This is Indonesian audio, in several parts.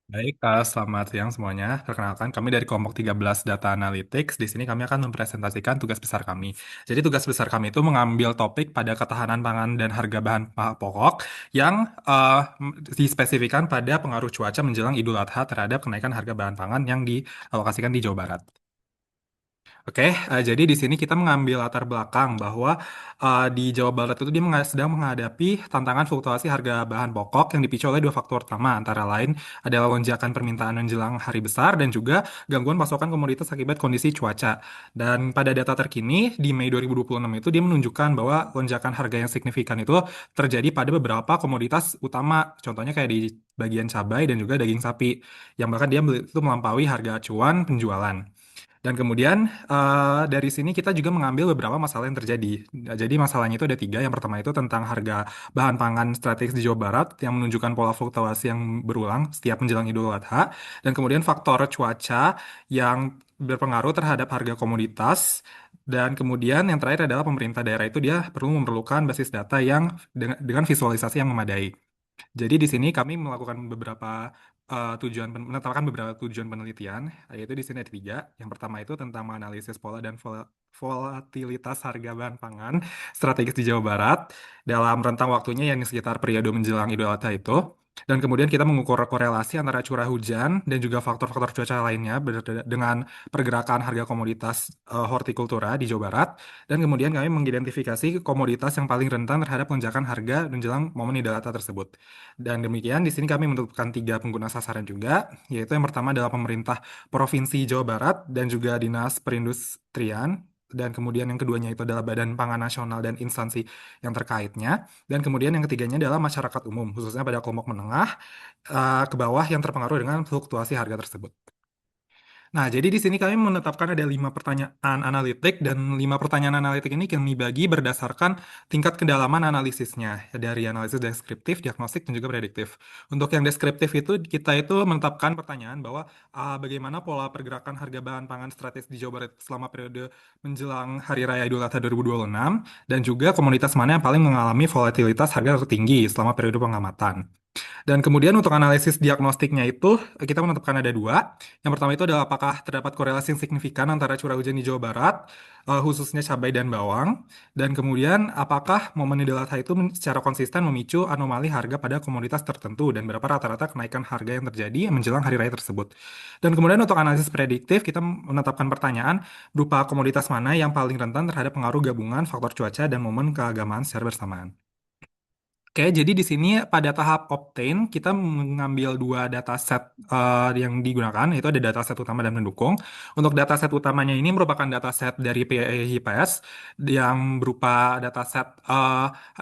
Baik, selamat siang semuanya. Perkenalkan, kami dari kelompok 13 Data Analytics. Di sini kami akan mempresentasikan tugas besar kami. Jadi tugas besar kami itu mengambil topik pada ketahanan pangan dan harga bahan pokok yang dispesifikan pada pengaruh cuaca menjelang Idul Adha terhadap kenaikan harga bahan pangan yang dialokasikan di Jawa Barat. Oke, jadi di sini kita mengambil latar belakang bahwa di Jawa Barat itu dia sedang menghadapi tantangan fluktuasi harga bahan pokok yang dipicu oleh dua faktor utama, antara lain adalah lonjakan permintaan menjelang hari besar dan juga gangguan pasokan komoditas akibat kondisi cuaca. Dan pada data terkini di Mei 2026 itu dia menunjukkan bahwa lonjakan harga yang signifikan itu terjadi pada beberapa komoditas utama, contohnya kayak di bagian cabai dan juga daging sapi, yang bahkan dia itu melampaui harga acuan penjualan. Dan kemudian dari sini kita juga mengambil beberapa masalah yang terjadi. Nah, jadi masalahnya itu ada tiga. Yang pertama itu tentang harga bahan pangan strategis di Jawa Barat yang menunjukkan pola fluktuasi yang berulang setiap menjelang Idul Adha. Dan kemudian faktor cuaca yang berpengaruh terhadap harga komoditas. Dan kemudian yang terakhir adalah pemerintah daerah itu dia perlu memerlukan basis data yang dengan visualisasi yang memadai. Jadi di sini kami melakukan beberapa menetapkan beberapa tujuan penelitian, yaitu di sini ada tiga. Yang pertama itu tentang menganalisis pola dan volatilitas harga bahan pangan strategis di Jawa Barat dalam rentang waktunya yang sekitar periode menjelang Idul Adha itu. Dan kemudian kita mengukur korelasi antara curah hujan dan juga faktor-faktor cuaca lainnya dengan pergerakan harga komoditas hortikultura di Jawa Barat. Dan kemudian kami mengidentifikasi komoditas yang paling rentan terhadap lonjakan harga menjelang momen Idul Adha tersebut. Dan demikian, di sini kami menentukan tiga pengguna sasaran juga, yaitu yang pertama adalah pemerintah Provinsi Jawa Barat dan juga Dinas Perindustrian, dan kemudian yang keduanya itu adalah Badan Pangan Nasional dan instansi yang terkaitnya, dan kemudian yang ketiganya adalah masyarakat umum, khususnya pada kelompok menengah ke bawah yang terpengaruh dengan fluktuasi harga tersebut. Nah, jadi di sini kami menetapkan ada 5 pertanyaan analitik dan 5 pertanyaan analitik ini kami bagi berdasarkan tingkat kedalaman analisisnya dari analisis deskriptif, diagnostik, dan juga prediktif. Untuk yang deskriptif itu kita itu menetapkan pertanyaan bahwa bagaimana pola pergerakan harga bahan pangan strategis di Jawa Barat selama periode menjelang Hari Raya Idul Adha 2026 dan juga komoditas mana yang paling mengalami volatilitas harga tertinggi selama periode pengamatan. Dan kemudian untuk analisis diagnostiknya itu kita menetapkan ada dua. Yang pertama itu adalah apakah terdapat korelasi yang signifikan antara curah hujan di Jawa Barat, khususnya cabai dan bawang. Dan kemudian apakah momen Idul Adha itu secara konsisten memicu anomali harga pada komoditas tertentu dan berapa rata-rata kenaikan harga yang terjadi menjelang hari raya tersebut. Dan kemudian untuk analisis prediktif kita menetapkan pertanyaan berupa komoditas mana yang paling rentan terhadap pengaruh gabungan faktor cuaca dan momen keagamaan secara bersamaan. Oke, jadi di sini pada tahap obtain kita mengambil dua dataset yang digunakan, yaitu ada dataset utama dan pendukung. Untuk dataset utamanya ini merupakan dataset dari PIPS yang berupa dataset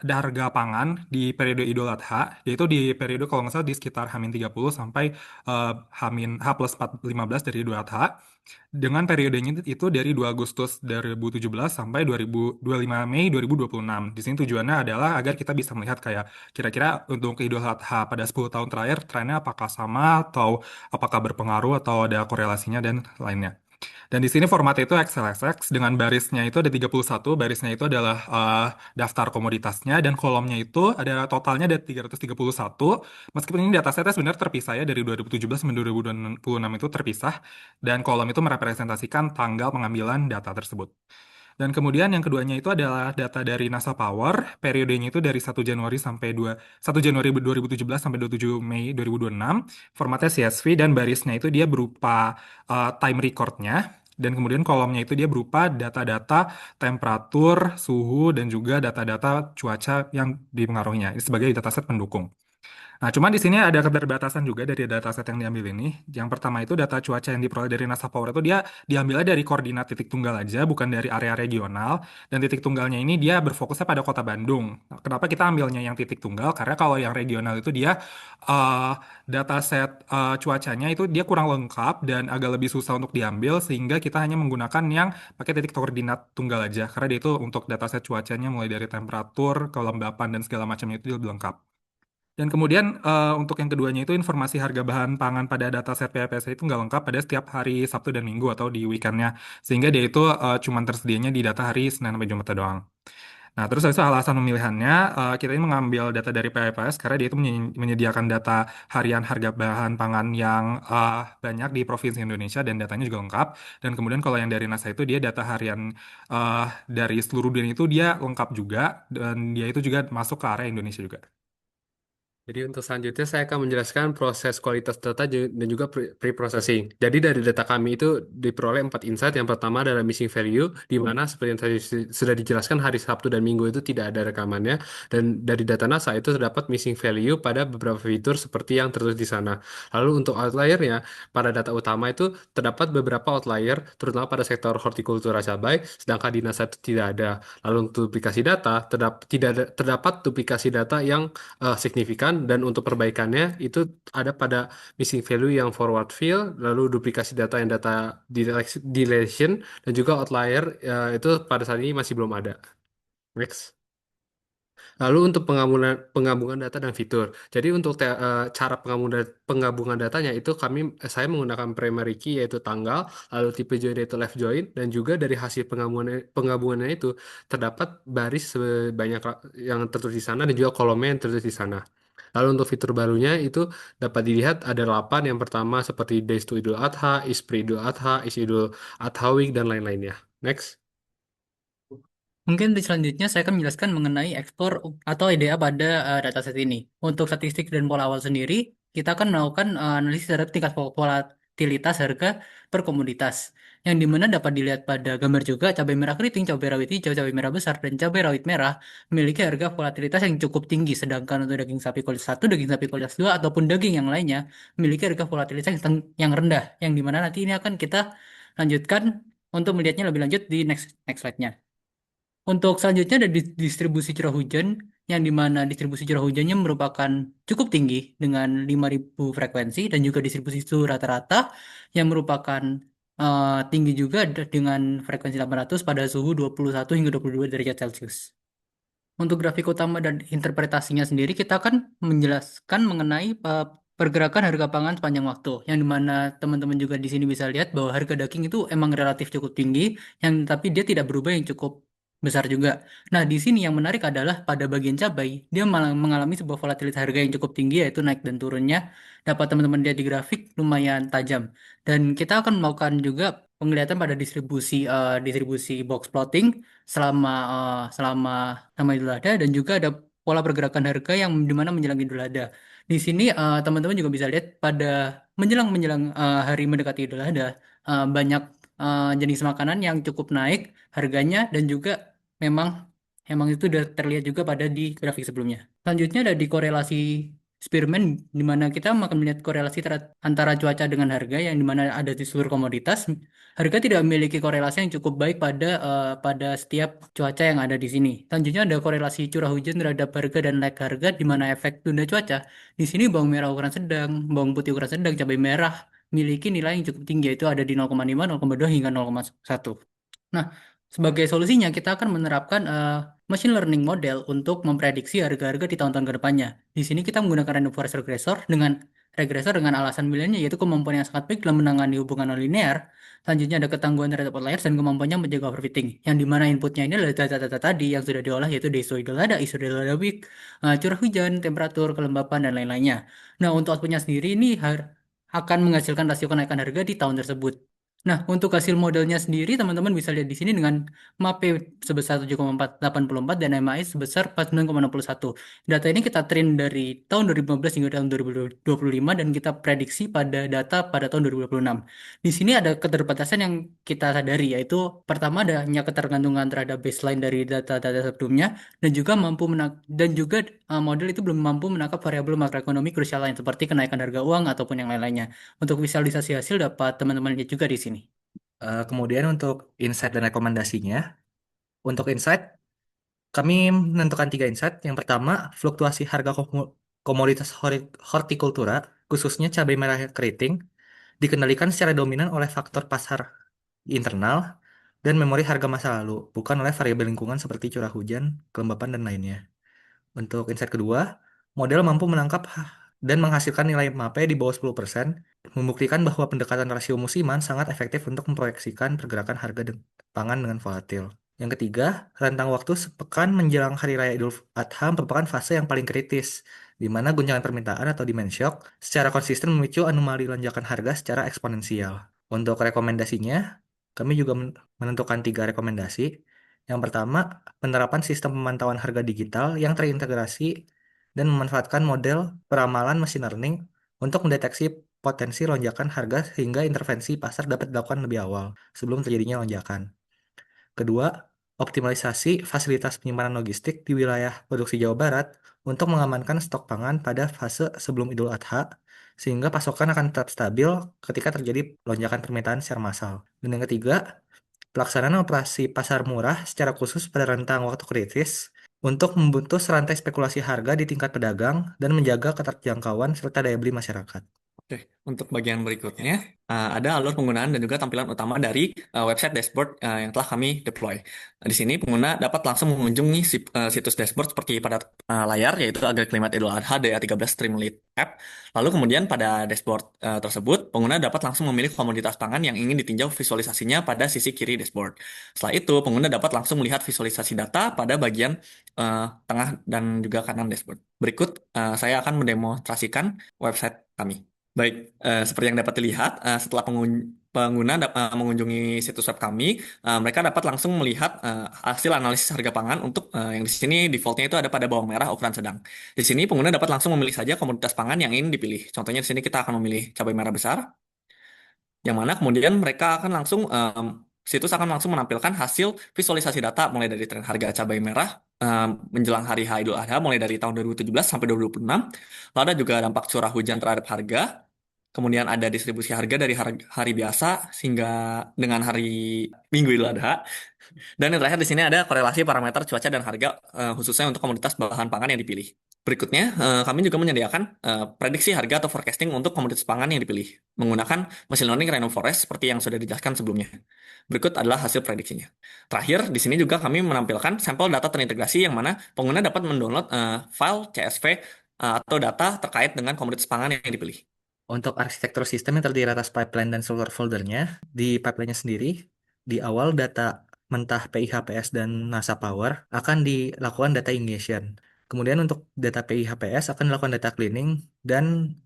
harga pangan di periode Idul Adha, yaitu di periode kalau nggak salah di sekitar H-30 sampai H+15 dari Idul Adha dengan periodenya itu dari 2 Agustus 2017 sampai 25 Mei 2026. Di sini tujuannya adalah agar kita bisa melihat kayak kira-kira untuk Idul Adha pada 10 tahun terakhir trennya apakah sama atau apakah berpengaruh atau ada korelasinya dan lainnya. Dan di sini formatnya itu XLSX dengan barisnya itu ada 31, barisnya itu adalah daftar komoditasnya dan kolomnya itu ada totalnya ada 331. Meskipun ini datasetnya sebenarnya terpisah ya dari 2017 sampai 2026 itu terpisah dan kolom itu merepresentasikan tanggal pengambilan data tersebut. Dan kemudian yang keduanya itu adalah data dari NASA Power, periodenya itu dari 1 Januari 2017 sampai 27 Mei 2026. Formatnya CSV dan barisnya itu dia berupa time recordnya. Dan kemudian kolomnya itu dia berupa data-data temperatur, suhu, dan juga data-data cuaca yang dipengaruhinya. Ini sebagai dataset pendukung. Nah, cuman di sini ada keterbatasan juga dari dataset yang diambil ini. Yang pertama itu data cuaca yang diperoleh dari NASA Power itu dia diambilnya dari koordinat titik tunggal aja, bukan dari area regional. Dan titik tunggalnya ini dia berfokusnya pada kota Bandung. Nah, kenapa kita ambilnya yang titik tunggal? Karena kalau yang regional itu dia uh, dataset cuacanya itu dia kurang lengkap dan agak lebih susah untuk diambil, sehingga kita hanya menggunakan yang pakai titik koordinat tunggal aja. Karena dia itu untuk dataset cuacanya mulai dari temperatur, kelembapan, dan segala macamnya itu lebih lengkap. Dan kemudian untuk yang keduanya itu informasi harga bahan pangan pada dataset PPS itu nggak lengkap pada setiap hari Sabtu dan Minggu atau di weekendnya. Sehingga dia itu cuma tersedianya di data hari Senin sampai Jumat doang. Nah, terus habis itu alasan pemilihannya, kita ini mengambil data dari PPS karena dia itu menyediakan data harian harga bahan pangan yang banyak di Provinsi Indonesia dan datanya juga lengkap. Dan kemudian kalau yang dari NASA itu dia data harian eh, dari seluruh dunia itu dia lengkap juga dan dia itu juga masuk ke area Indonesia juga. Jadi untuk selanjutnya saya akan menjelaskan proses kualitas data dan juga pre-processing. Jadi dari data kami itu diperoleh 4 insight. Yang pertama adalah missing value, di mana seperti yang tadi sudah dijelaskan hari Sabtu dan Minggu itu tidak ada rekamannya. Dan dari data NASA itu terdapat missing value pada beberapa fitur seperti yang tertulis di sana. Lalu untuk outliernya, pada data utama itu terdapat beberapa outlier, terutama pada sektor hortikultura cabai, sedangkan di NASA itu tidak ada. Lalu untuk duplikasi data, tidak terdapat duplikasi data yang signifikan dan untuk perbaikannya itu ada pada missing value yang forward fill, lalu duplikasi data yang data deletion dan juga outlier itu pada saat ini masih belum ada. Next. Lalu untuk penggabungan data dan fitur. Jadi untuk cara penggabungan datanya itu saya menggunakan primary key yaitu tanggal, lalu tipe join yaitu left join dan juga dari hasil penggabungannya itu terdapat baris sebanyak yang tertulis di sana dan juga kolomnya yang tertulis di sana. Lalu untuk fitur barunya itu dapat dilihat ada 8 yang pertama seperti Days to Idul Adha, Is Pre Idul Adha, Is Idul Adha Week dan lain-lainnya. Next. Mungkin di selanjutnya saya akan menjelaskan mengenai ekspor atau IDA pada dataset ini. Untuk statistik dan pola awal sendiri, kita akan melakukan analisis terhadap tingkat volatilitas harga per komoditas. Yang dimana dapat dilihat pada gambar juga cabai merah keriting, cabai rawit hijau, cabai merah besar, dan cabai rawit merah memiliki harga volatilitas yang cukup tinggi. Sedangkan untuk daging sapi kualitas 1, daging sapi kualitas 2, ataupun daging yang lainnya memiliki harga volatilitas yang rendah. Yang dimana nanti ini akan kita lanjutkan untuk melihatnya lebih lanjut di next slide-nya. Untuk selanjutnya ada distribusi curah hujan, yang dimana distribusi curah hujannya merupakan cukup tinggi dengan 5.000 frekuensi dan juga distribusi suhu rata-rata yang merupakan tinggi juga dengan frekuensi 800 pada suhu 21 hingga 22 derajat Celcius. Untuk grafik utama dan interpretasinya sendiri, kita akan menjelaskan mengenai pergerakan harga pangan sepanjang waktu, yang dimana teman-teman juga di sini bisa lihat bahwa harga daging itu emang relatif cukup tinggi, yang tapi dia tidak berubah yang cukup besar juga. Nah, di sini yang menarik adalah pada bagian cabai, dia malah mengalami sebuah volatilitas harga yang cukup tinggi, yaitu naik dan turunnya. Dapat teman-teman lihat di grafik lumayan tajam. Dan kita akan melakukan juga penglihatan pada distribusi box plotting selama nama Idul Adha dan juga ada pola pergerakan harga yang dimana menjelang Idul Adha. Di sini teman-teman juga bisa lihat pada menjelang menjelang hari mendekati Idul Adha banyak jenis makanan yang cukup naik harganya dan juga memang emang itu sudah terlihat juga pada di grafik sebelumnya. Selanjutnya ada di korelasi Spearman di mana kita akan melihat korelasi antara cuaca dengan harga yang dimana ada di seluruh komoditas. Harga tidak memiliki korelasi yang cukup baik pada setiap cuaca yang ada di sini. Selanjutnya ada korelasi curah hujan terhadap harga dan lag harga di mana efek tunda cuaca. Di sini bawang merah ukuran sedang, bawang putih ukuran sedang, cabai merah memiliki nilai yang cukup tinggi yaitu ada di 0,5, 0,2 hingga 0,1. Nah, sebagai solusinya kita akan menerapkan machine learning model untuk memprediksi harga-harga di tahun-tahun ke depannya. Di sini kita menggunakan random forest regressor dengan alasan pilihannya yaitu kemampuan yang sangat baik dalam menangani hubungan non linear. Selanjutnya ada ketangguhan terhadap outliers dan kemampuannya menjaga overfitting. Yang dimana inputnya ini adalah data-data tadi yang sudah diolah yaitu isu idul adha week, curah hujan, temperatur, kelembapan, dan lain-lainnya. Nah, untuk outputnya sendiri ini akan menghasilkan rasio kenaikan harga di tahun tersebut. Nah, untuk hasil modelnya sendiri, teman-teman bisa lihat di sini dengan MAPE sebesar 7,484 dan MAI sebesar 49,61. Data ini kita train dari tahun 2015 hingga tahun 2025 dan kita prediksi pada data pada tahun 2026. Di sini ada keterbatasan yang kita sadari, yaitu pertama adanya ketergantungan terhadap baseline dari data-data sebelumnya dan juga model itu belum mampu menangkap variabel makroekonomi krusial lain seperti kenaikan harga uang ataupun yang lain-lainnya. Untuk visualisasi hasil dapat teman-teman lihat juga di sini. Kemudian untuk insight dan rekomendasinya, untuk insight kami menentukan 3 insight. Yang pertama, fluktuasi harga komoditas hortikultura, khususnya cabai merah keriting, dikendalikan secara dominan oleh faktor pasar internal dan memori harga masa lalu, bukan oleh variabel lingkungan seperti curah hujan, kelembapan, dan lainnya. Untuk insight kedua, model mampu menangkap dan menghasilkan nilai MAPE di bawah 10%, membuktikan bahwa pendekatan rasio musiman sangat efektif untuk memproyeksikan pergerakan harga pangan dengan volatil. Yang ketiga, rentang waktu sepekan menjelang Hari Raya Idul Adha merupakan fase yang paling kritis, di mana guncangan permintaan atau demand shock secara konsisten memicu anomali lonjakan harga secara eksponensial. Untuk rekomendasinya, kami juga menentukan 3 rekomendasi. Yang pertama, penerapan sistem pemantauan harga digital yang terintegrasi dan memanfaatkan model peramalan machine learning untuk mendeteksi potensi lonjakan harga sehingga intervensi pasar dapat dilakukan lebih awal sebelum terjadinya lonjakan. Kedua, optimalisasi fasilitas penyimpanan logistik di wilayah produksi Jawa Barat untuk mengamankan stok pangan pada fase sebelum Idul Adha, sehingga pasokan akan tetap stabil ketika terjadi lonjakan permintaan secara massal. Dan yang ketiga, pelaksanaan operasi pasar murah secara khusus pada rentang waktu kritis untuk memutus rantai spekulasi harga di tingkat pedagang dan menjaga keterjangkauan serta daya beli masyarakat. Oke, untuk bagian berikutnya, ada alur penggunaan dan juga tampilan utama dari website dashboard yang telah kami deploy. Di sini pengguna dapat langsung mengunjungi situs dashboard seperti pada layar, yaitu Agriklimat Idul Adha DA13 Streamlit App. Lalu kemudian pada dashboard tersebut, pengguna dapat langsung memilih komoditas pangan yang ingin ditinjau visualisasinya pada sisi kiri dashboard. Setelah itu, pengguna dapat langsung melihat visualisasi data pada bagian tengah dan juga kanan dashboard. Berikut, saya akan mendemonstrasikan website kami. Baik, seperti yang dapat dilihat, setelah pengguna mengunjungi situs web kami, mereka dapat langsung melihat hasil analisis harga pangan untuk yang di sini defaultnya itu ada pada bawang merah ukuran sedang. Di sini pengguna dapat langsung memilih saja komoditas pangan yang ingin dipilih. Contohnya di sini kita akan memilih cabai merah besar, yang mana kemudian mereka akan langsung situs akan langsung menampilkan hasil visualisasi data mulai dari tren harga cabai merah menjelang hari H Idul Adha mulai dari tahun 2017 sampai 2026. Lalu ada juga dampak curah hujan terhadap harga. Kemudian ada distribusi harga dari hari biasa hingga dengan hari Minggu Idul Adha. Dan yang terakhir di sini ada korelasi parameter cuaca dan harga khususnya untuk komoditas bahan pangan yang dipilih. Berikutnya, kami juga menyediakan prediksi harga atau forecasting untuk komoditas pangan yang dipilih menggunakan machine learning random forest seperti yang sudah dijelaskan sebelumnya. Berikut adalah hasil prediksinya. Terakhir, di sini juga kami menampilkan sampel data terintegrasi yang mana pengguna dapat mendownload file CSV atau data terkait dengan komoditas pangan yang dipilih. Untuk arsitektur sistem yang terdiri atas pipeline dan solver foldernya, di pipeline-nya sendiri, di awal data mentah PIHPS dan NASA Power akan dilakukan data ingestion. Kemudian untuk data PIHPS akan dilakukan data cleaning dan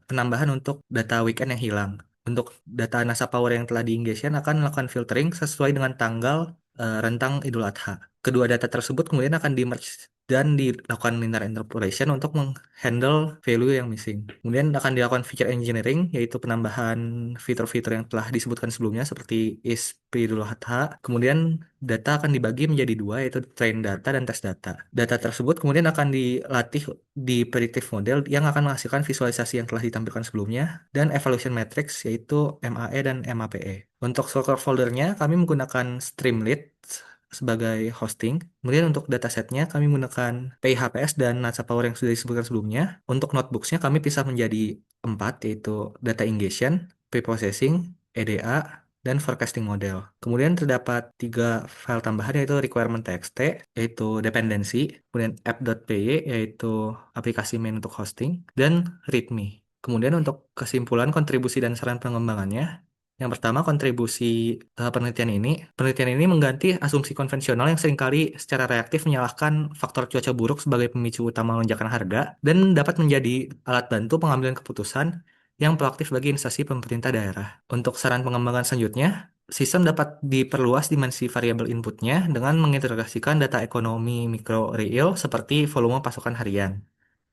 penambahan untuk data weekend yang hilang. Untuk data NASA Power yang telah di-ingestion akan melakukan filtering sesuai dengan tanggal rentang Idul Adha. Kedua data tersebut kemudian akan di-merge dan dilakukan linear interpolation untuk menghandle value yang missing. Kemudian akan dilakukan feature engineering, yaitu penambahan fitur-fitur yang telah disebutkan sebelumnya seperti is pre-Idul Adha. Kemudian data akan dibagi menjadi 2, yaitu train data dan test data. Data tersebut kemudian akan dilatih di predictive model yang akan menghasilkan visualisasi yang telah ditampilkan sebelumnya dan evaluation matrix, yaitu MAE dan MAPE. Untuk solver foldernya, kami menggunakan Streamlit sebagai hosting. Kemudian untuk datasetnya kami menggunakan PIHPS dan NASA Power yang sudah disebutkan sebelumnya. Untuk notebooksnya kami pisah menjadi 4, yaitu data ingestion, preprocessing, EDA, dan forecasting model. Kemudian terdapat 3 file tambahan yaitu requirement.txt, yaitu dependensi, kemudian app.py, yaitu aplikasi main untuk hosting, dan readme. Kemudian untuk kesimpulan, kontribusi, dan saran pengembangannya, yang pertama, kontribusi penelitian ini mengganti asumsi konvensional yang seringkali secara reaktif menyalahkan faktor cuaca buruk sebagai pemicu utama lonjakan harga dan dapat menjadi alat bantu pengambilan keputusan yang proaktif bagi instansi pemerintah daerah. Untuk saran pengembangan selanjutnya, sistem dapat diperluas dimensi variabel inputnya dengan mengintegrasikan data ekonomi mikro real seperti volume pasokan harian.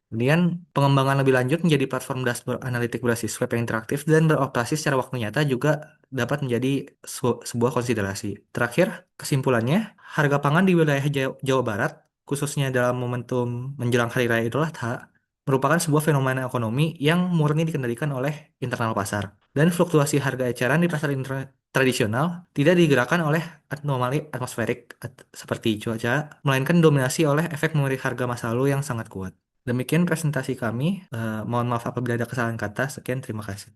Kemudian pengembangan lebih lanjut menjadi platform dashboard analitik berbasis web yang interaktif dan beroperasi secara waktu nyata juga dapat menjadi sebuah konsiderasi. Terakhir, kesimpulannya, harga pangan di wilayah Jawa Barat, khususnya dalam momentum menjelang Hari Raya Idul Adha, merupakan sebuah fenomena ekonomi yang murni dikendalikan oleh internal pasar. Dan fluktuasi harga eceran di pasar tradisional tidak digerakkan oleh anomali atmosferik seperti cuaca, melainkan dominasi oleh efek memori harga masa lalu yang sangat kuat. Demikian presentasi kami. Mohon maaf apabila ada kesalahan kata. Sekian, terima kasih.